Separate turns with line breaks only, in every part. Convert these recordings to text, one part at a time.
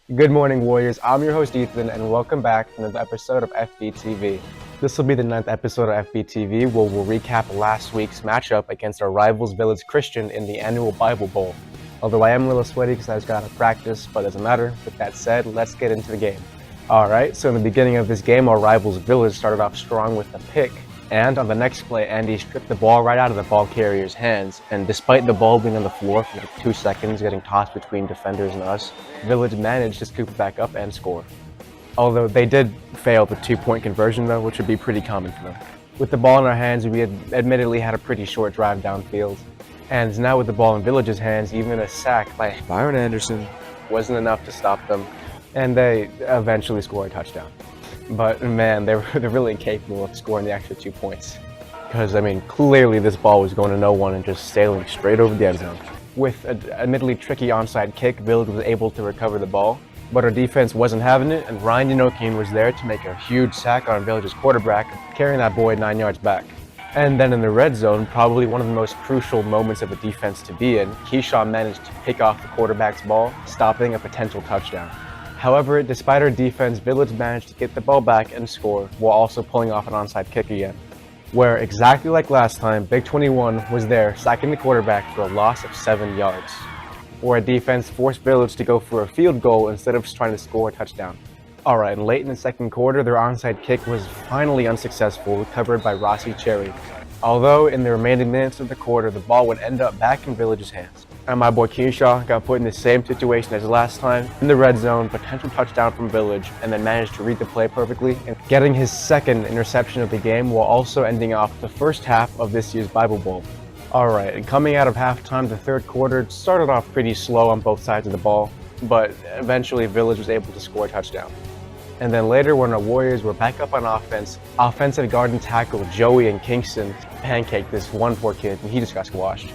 Good morning, Warriors. I'm your host, Ethan, and welcome back to another episode of FBTV. This will be the 9th episode of FBTV, where we'll recap last week's matchup against our rivals Village Christian in the annual Bible Bowl. Although I am a little sweaty because I just got out of practice, but doesn't matter. With that said, let's get into the game. Alright, so in the beginning of this game, our rivals Village started off strong with a pick. And on the next play, Andy stripped the ball right out of the ball carrier's hands, and despite the ball being on the floor for like 2 seconds, getting tossed between defenders and us, Village managed to scoop it back up and score. Although they did fail the 2-point conversion though, which would be pretty common for them. With the ball in our hands, we had admittedly had a pretty short drive downfield. And now with the ball in Village's hands, even a sack by
Byron Anderson
wasn't enough to stop them, and they eventually scored a touchdown. But man, they're really incapable of scoring the extra 2 points. Because, I mean, clearly this ball was going to no one and just sailing straight over the end zone. With an admittedly tricky onside kick, Village was able to recover the ball, but our defense wasn't having it, and Ryan Yanokian was there to make a huge sack on Village's quarterback, carrying that boy 9 yards back. And then in the red zone, probably one of the most crucial moments of a defense to be in, Keyshawn managed to pick off the quarterback's ball, stopping a potential touchdown. However, despite our defense, Village managed to get the ball back and score, while also pulling off an onside kick again. Where, exactly like last time, Big 21 was there, sacking the quarterback for a loss of 7 yards. Where our defense forced Village to go for a field goal instead of trying to score a touchdown. Alright, and late in the second quarter, their onside kick was finally unsuccessful, recovered by Rossi Cherry. Although, in the remaining minutes of the quarter, the ball would end up back in Village's hands. And my boy Keyshawn got put in the same situation as last time, in the red zone, potential touchdown from Village, and then managed to read the play perfectly, and getting his second interception of the game while also ending off the first half of this year's Bible Bowl. Alright, and coming out of halftime, the third quarter started off pretty slow on both sides of the ball, but eventually Village was able to score a touchdown. And then later, when our Warriors were back up on offense, offensive guard and tackle Joey and Kingston pancaked this one poor kid, and he just got squashed.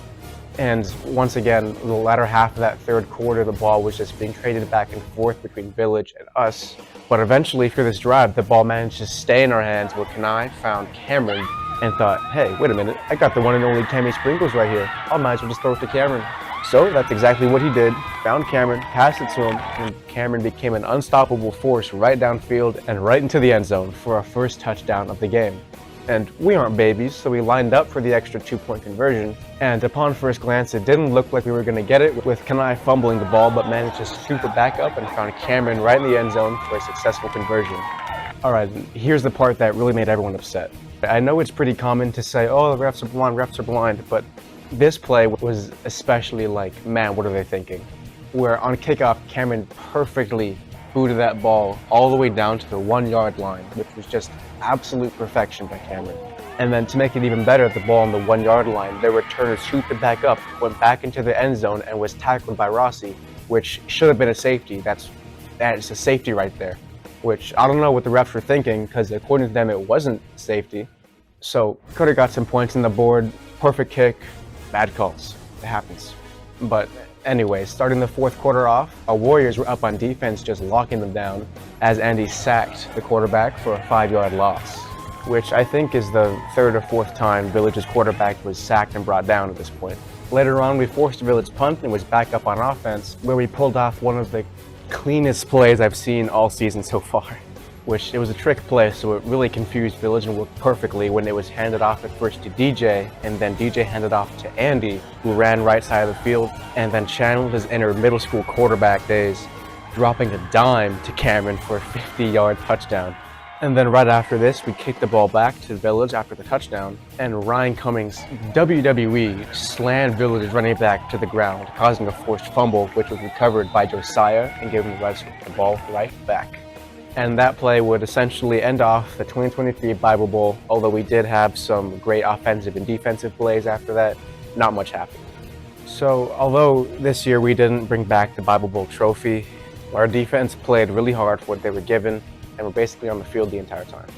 And once again, the latter half of that third quarter, the ball was just being traded back and forth between Village and us. But eventually, for this drive, the ball managed to stay in our hands where Kanai found Cameron and thought, hey, wait a minute, I got the one and only Cammy Sprinkles right here. I might as well just throw it to Cameron. So that's exactly what he did, found Cameron, passed it to him, and Cameron became an unstoppable force right downfield and right into the end zone for our first touchdown of the game. And we aren't babies, so we lined up for the extra 2-point conversion, and upon first glance it didn't look like we were going to get it, with Kanai fumbling the ball but managed to scoop it back up and found Cameron right in the end zone for a successful conversion. Alright, here's the part that really made everyone upset. I know it's pretty common to say, oh, the refs are blind, but this play was especially like, man, what are they thinking? Where on kickoff, Cameron perfectly booted that ball all the way down to the 1-yard line, which was just absolute perfection by Cameron. And then to make it even better, the ball on the 1-yard line, their returner scooped it back up, went back into the end zone, and was tackled by Rossi, which should have been a safety. That's a safety right there. Which I don't know what the refs were thinking, because according to them, it wasn't safety. So could have got some points on the board, perfect kick. Bad calls. It happens. But anyways, starting the fourth quarter off, our Warriors were up on defense, just locking them down as Andy sacked the quarterback for a 5-yard loss, which I think is the third or fourth time Village's quarterback was sacked and brought down at this point. Later on, we forced Village punt and was back up on offense, where we pulled off one of the cleanest plays I've seen all season so far. Which it was a trick play, so it really confused Village and worked perfectly when it was handed off at first to DJ, and then DJ handed off to Andy, who ran right side of the field, and then channeled his inner middle school quarterback days, dropping a dime to Cameron for a 50-yard touchdown. And then right after this, we kicked the ball back to Village after the touchdown, and Ryan Cummings' WWE slammed Village's running back to the ground, causing a forced fumble, which was recovered by Josiah and gave him the ball right back. And that play would essentially end off the 2023 Bible Bowl, although we did have some great offensive and defensive plays after that. Not much happened. So, although this year we didn't bring back the Bible Bowl trophy, our defense played really hard for what they were given, and were basically on the field the entire time.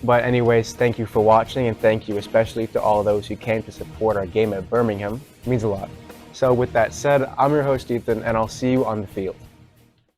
But anyways, thank you for watching, and thank you especially to all those who came to support our game at Birmingham. It means a lot. So with that said, I'm your host Ethan, and I'll see you on the field.